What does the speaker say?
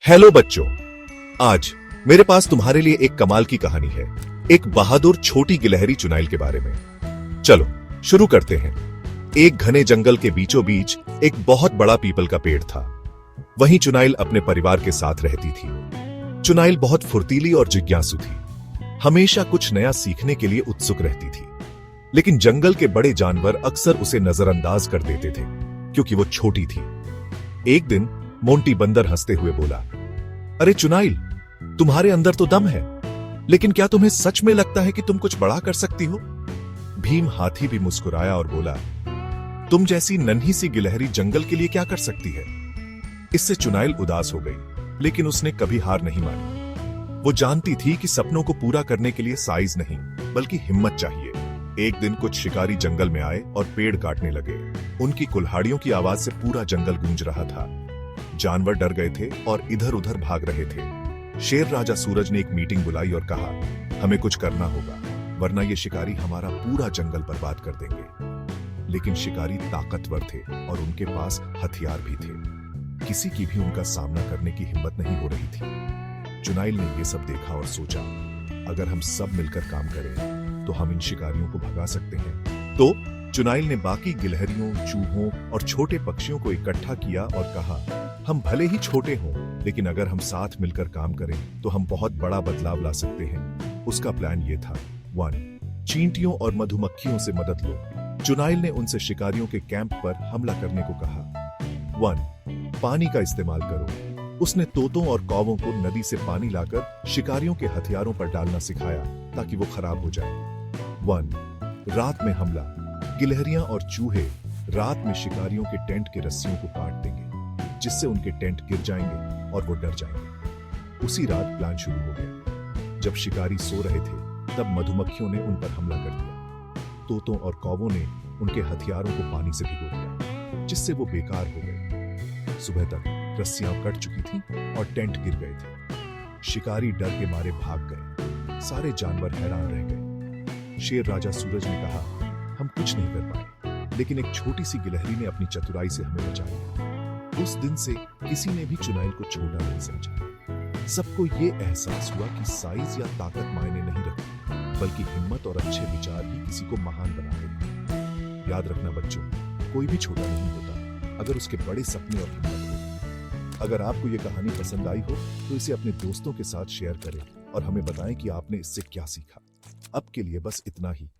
Hello बच्चों, आज मेरे पास तुम्हारे लिए एक कमाल की कहानी है, एक बहादुर छोटी गिलहरी चुनाइल के बारे में। चलो शुरू करते हैं। एक घने जंगल के बीचों बीच एक बहुत बड़ा पीपल का पेड़ था। वहीं चुनाइल अपने परिवार के साथ रहती थी। चुनाइल बहुत फुर्तीली और जिज्ञासु थी, हमेशा कुछ नया सीखने के लिए उत्सुक रहती थी। लेकिन जंगल के बड़े जानवर अक्सर उसे नजरअंदाज कर देते थे क्योंकि वो छोटी थी। एक दिन मोंटी बंदर हंसते हुए बोला, अरे चुनाइल, तुम्हारे अंदर तो दम है, लेकिन क्या तुम्हें सच में लगता है कि तुम कुछ बड़ा कर सकती हो? भीम हाथी भी मुस्कुराया और बोला, तुम जैसी नन्ही सी गिलहरी जंगल के लिए क्या कर सकती है? इससे चुनाइल उदास हो गई, लेकिन उसने कभी हार नहीं मानी। वो जानती थी कि सपनों को पूरा करने के लिए साइज नहीं, बल्कि हिम्मत चाहिए। एक दिन कुछ शिकारी जंगल में आए और पेड़ काटने लगे। उनकी कुल्हाड़ियों की आवाज से पूरा जंगल गूंज रहा था। जानवर डर गए थे और इधर उधर भाग रहे थे। शेर राजा सूरज ने एक मीटिंग बुलाई और कहा, हमें कुछ करना होगा, वरना ये शिकारी हमारा पूरा जंगल बर्बाद कर देंगे। लेकिन शिकारी ताकतवर थे और उनके पास हथियार भी थे। किसी की भी उनका सामना करने की हिम्मत नहीं हो रही थी। चुनाइल ने यह सब देखा और सोचा, अगर हम सब मिलकर काम करें तो हम इन शिकारियों को भगा सकते हैं। तो चुनाइल ने बाकी गिलहरियों, चूहों और छोटे पक्षियों को इकट्ठा किया और कहा, हम भले ही छोटे हों, लेकिन अगर हम साथ मिलकर काम करें तो हम बहुत बड़ा बदलाव ला सकते हैं। उसका प्लान ये था। 1. चींटियों और मधुमक्खियों से मदद लो। चुनाइल ने उनसे शिकारियों के कैंप पर हमला करने को कहा। 1. पानी का इस्तेमाल करो। उसने तोतों और कौवों को नदी से पानी लाकर शिकारियों के हथियारों पर डालना सिखाया ताकि वो खराब हो जाए। 1. रात में हमला। गिलहरियां और चूहे रात में शिकारियों के टेंट के रस्सियों को काट देंगे, जिससे उनके टेंट गिर जाएंगे और वो डर जाएंगे। उसी रात प्लान शुरू हो गया। जब शिकारी सो रहे थे, तब मधुमक्खियों ने उन पर हमला कर दिया। तोतों और कौवों ने उनके हथियारों को पानी से भिगो दिया, जिससे वो बेकार हो गए। सुबह तक रस्सियां कट चुकी थीं और टेंट गिर गए थे। शिकारी डर के मारे भाग गए। सारे जानवर हैरान रह गए। शेर राजा सूरज ने कहा, हम कुछ नहीं कर पाए, लेकिन एक छोटी सी गिलहरी ने अपनी चतुराई से हमें बचाया। उस दिन से किसी ने भी चुनाइल को छोटा नहीं समझा। सबको ये एहसास हुआ कि साइज या ताकत मायने नहीं रखती, बल्कि हिम्मत और अच्छे विचार ही किसी को महान बनाते हैं। याद रखना बच्चों, कोई भी छोटा नहीं होता अगर उसके बड़े सपने और हिम्मत हो। अगर आपको ये कहानी पसंद आई हो तो इसे अपने दोस्तों के साथ शेयर करें और हमें बताएं कि आपने इससे क्या सीखा। अब के लिए बस इतना ही।